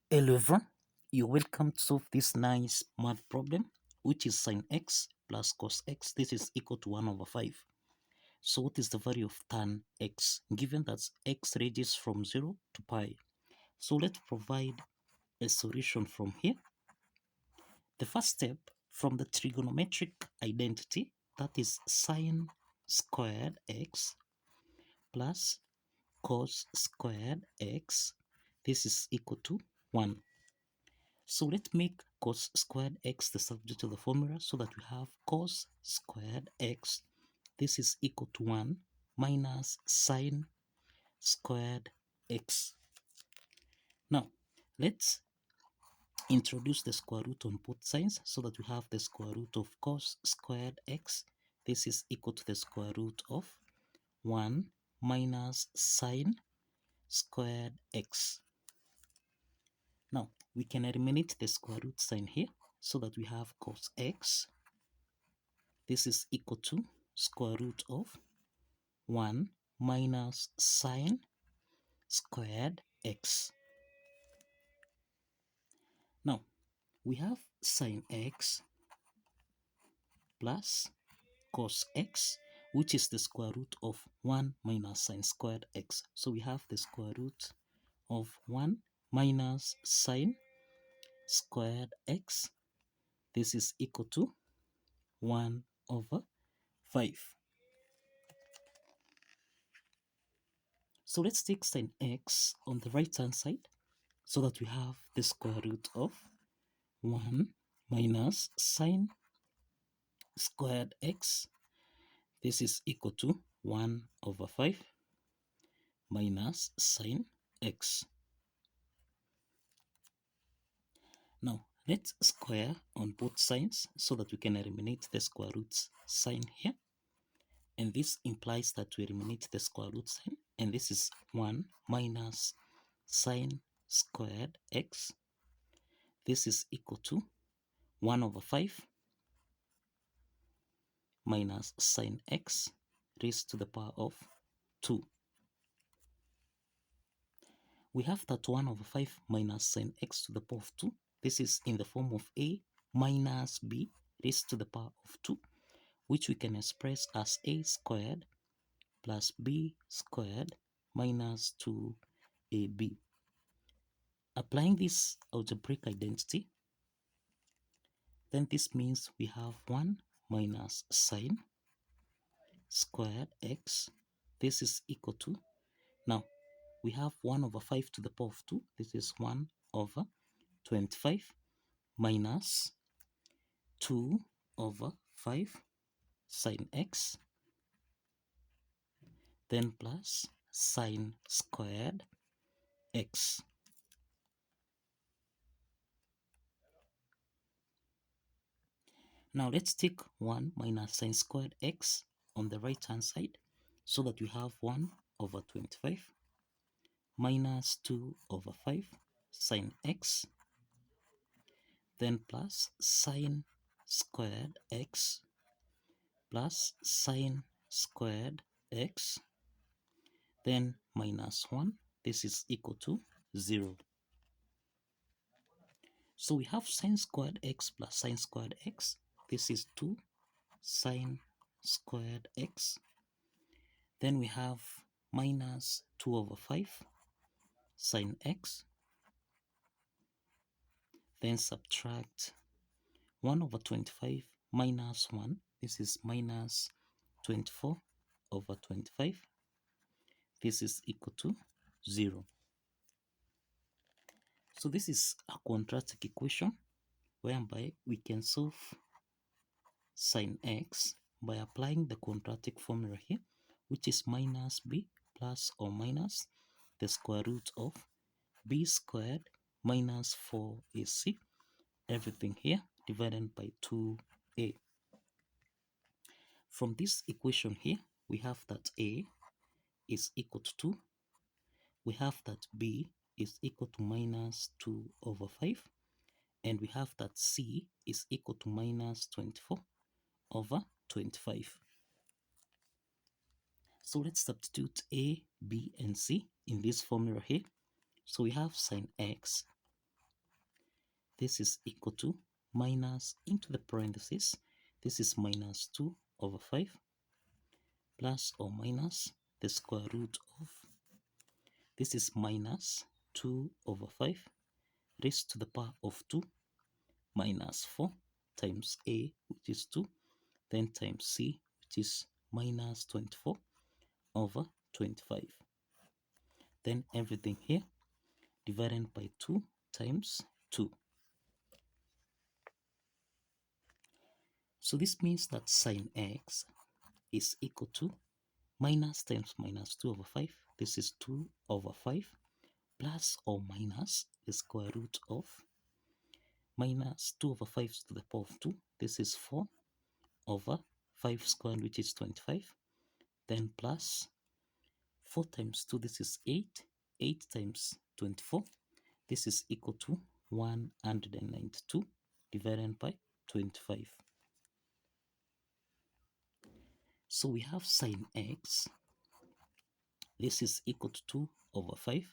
Hello everyone, you're welcome to solve this nice math problem, which is sin x plus cos x. This is equal to 1 over 5. So what is the value of tan x, given that x ranges from 0 to pi? So let's provide a solution from here. The first step, from the trigonometric identity, that is sin squared x plus cos squared x, this is equal to 1. So let's make cos squared x the subject of the formula so that we have cos squared x. This is equal to 1 minus sin squared x. Now, let's introduce the square root on both sides so that we have the square root of cos squared x. This is equal to the square root of 1 minus sin squared x. Now, we can eliminate the square root sign here so that we have cos x. This is equal to square root of 1 minus sin squared x. Now, we have sin x plus cos x, which is the square root of 1 minus sin squared x. So we have the square root of 1 minus sin squared x. This is equal to 1 over 5. So let's take sin x on the right hand side so that we have the square root of 1 minus sin squared x. This is equal to 1 over 5 minus sin x. Now, let's square on both sides so that we can eliminate the square root sign here. And this implies that we eliminate the square root sign. And this is 1 minus sin squared x. This is equal to 1 over 5 minus sin x raised to the power of 2. We have that 1 over 5 minus sin x to the power of 2. This is in the form of a minus b raised to the power of 2, which we can express as a squared plus b squared minus 2ab. Applying this algebraic identity, then this means we have 1 minus sin squared x. This is equal to, now we have 1 over 5 to the power of 2. This is 1 over 25 minus 2 over 5 sin x, then plus sin squared x. Now let's take 1 minus sin squared x on the right hand side so that we have 1 over 25 minus 2 over 5 sin x, then plus sin squared x plus sin squared x, then minus 1. This is equal to 0. So we have sin squared x plus sin squared x. This is 2 sin squared x. Then we have minus 2 over 5 sin x. Then subtract 1 over 25 minus 1. This is minus 24 over 25. This is equal to 0. So this is a quadratic equation whereby we can solve sin x by applying the quadratic formula here, which is minus b plus or minus the square root of b squared minus 4ac, everything here divided by 2a. From this equation here, we have that a is equal to 2. We have that b is equal to minus 2 over 5. And we have that c is equal to minus 24 over 25. So let's substitute a, b, and c in this formula here. So we have sin x this is equal to minus into the parentheses, this is minus 2 over 5 plus or minus the square root of, this is minus 2 over 5 raised to the power of 2 minus 4 times a, which is 2, then times c, which is minus 24 over 25. Then everything here divided by 2 times 2. So this means that sine x is equal to minus times minus 2 over 5. This is 2 over 5 plus or minus the square root of minus 2 over 5 to the power of 2. This is 4 over 5 squared, which is 25. Then plus 4 times 2, this is 8. 8 times 24, this is equal to 192 divided by 25. So we have sine x, this is equal to 2 over 5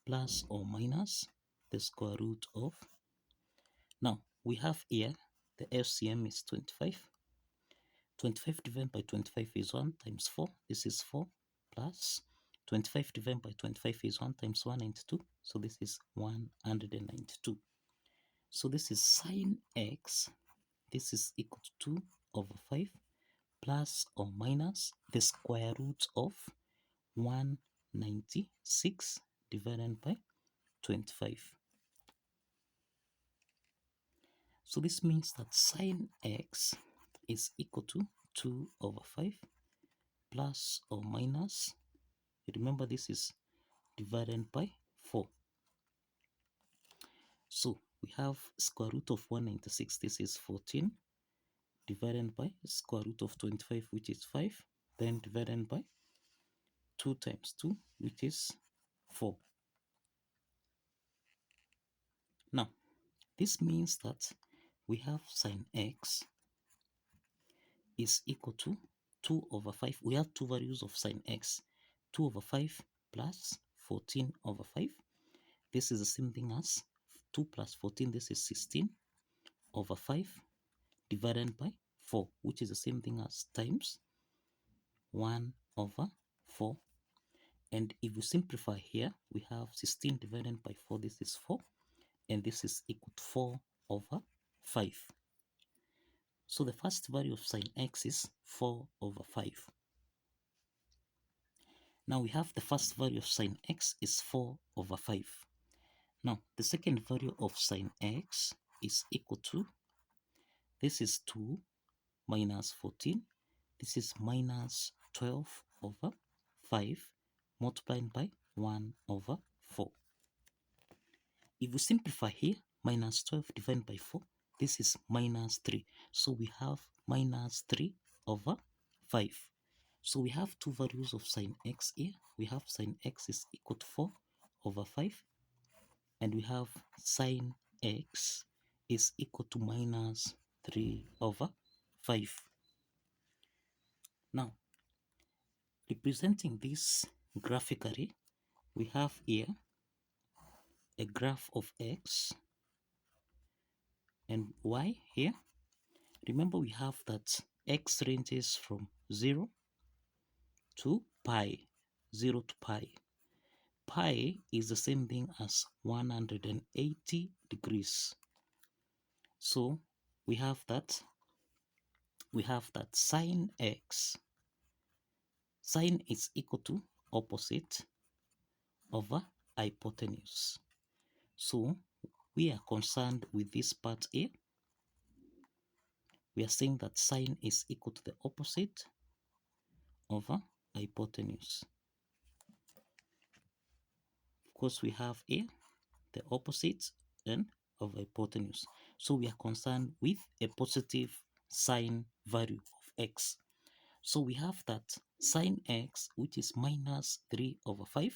plus or minus the square root of, now we have here the LCM is 25. 25 divided by 25 is 1 times 4, this is 4 plus 25 divided by 25 is 1 times 192, so this is 192. So this is sine x, this is equal to 2 over 5 plus or minus the square root of 196 divided by 25. So this means that sine x is equal to 2 over 5 plus or minus, remember this is divided by 4. So we have square root of 196, this is 14, divided by square root of 25, which is 5, then divided by 2 times 2, which is 4. Now, this means that we have sine x is equal to 2 over 5. We have two values of sine x, 2 over 5 plus 14 over 5. This is the same thing as 2 plus 14, this is 16 over 5 divided by 4, which is the same thing as times 1 over 4. And if we simplify here, we have 16 divided by 4, this is 4, and this is equal to 4 over 5. So the first value of sine x is 4 over 5. Now we have the first value of sine x is 4 over 5. Now the second value of sine x is equal to, this is 2 minus 14, this is minus 12 over 5 multiplied by 1 over 4. If we simplify here, minus 12 divided by 4, this is minus 3. So we have minus 3 over 5. So we have two values of sine x here. We have sine x is equal to 4 over 5. And we have sine x is equal to minus 3 over 5. Now, representing this graphically, we have here a graph of x and y here. Remember, we have that x ranges from 0 to pi, 0 to pi. Pi is the same thing as 180 degrees. So we have that sine x, sine is equal to opposite over hypotenuse. So we are concerned with this part here. We are saying that sine is equal to the opposite over hypotenuse. Of course, we have here the opposite and of hypotenuse. So we are concerned with a positive sine value of x. So we have that sine x, which is minus 3 over 5.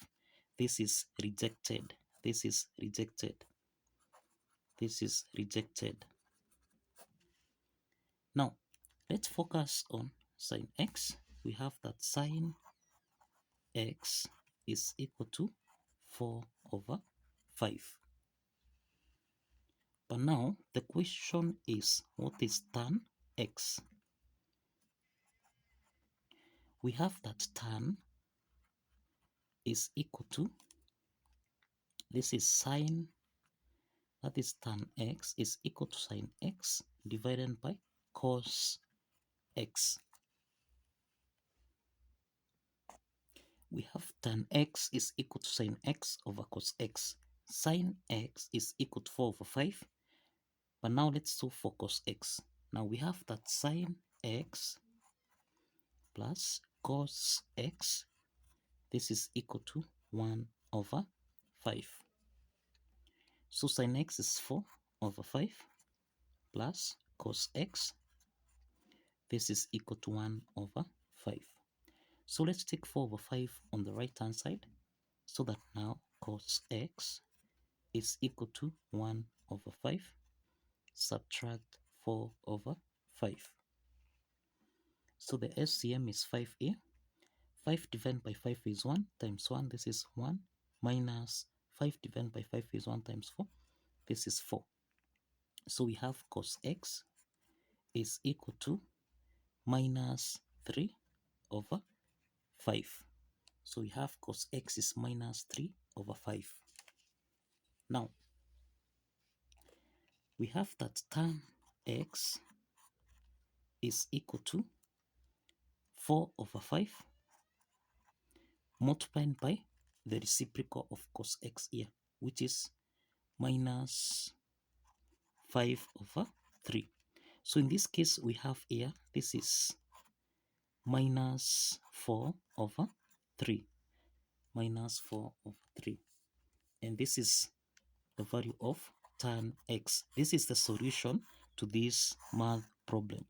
This is rejected. This is rejected. This is rejected. Now, let's focus on sine x. We have that sine x is equal to 4 over 5. But now the question is, what is tan x? We have that tan is equal to, this is sine, that is tan x is equal to sine x divided by cos x. We have tan x is equal to sine x over cos x. Sine x is equal to 4 over 5. But now let's solve for cos x. Now we have that sine x plus cos x, this is equal to 1 over 5. So sine x is 4 over 5 plus cos x, this is equal to 1 over 5. So let's take 4 over 5 on the right hand side, so that now cos x is equal to 1 over 5, subtract 4 over 5. So the SCM is 5 here. 5 divided by 5 is 1 times 1, this is 1, minus 5 divided by 5 is 1 times 4, this is 4. So we have cos x is equal to minus 3 over 5. So we have cos x is minus 3 over 5. Now, we have that tan x is equal to 4 over 5 multiplied by the reciprocal of cos x here, which is minus 5 over 3. So in this case, we have here, this is minus 4 over 3. Minus 4 over 3. And this is the value of tan x. This is the solution to this math problem.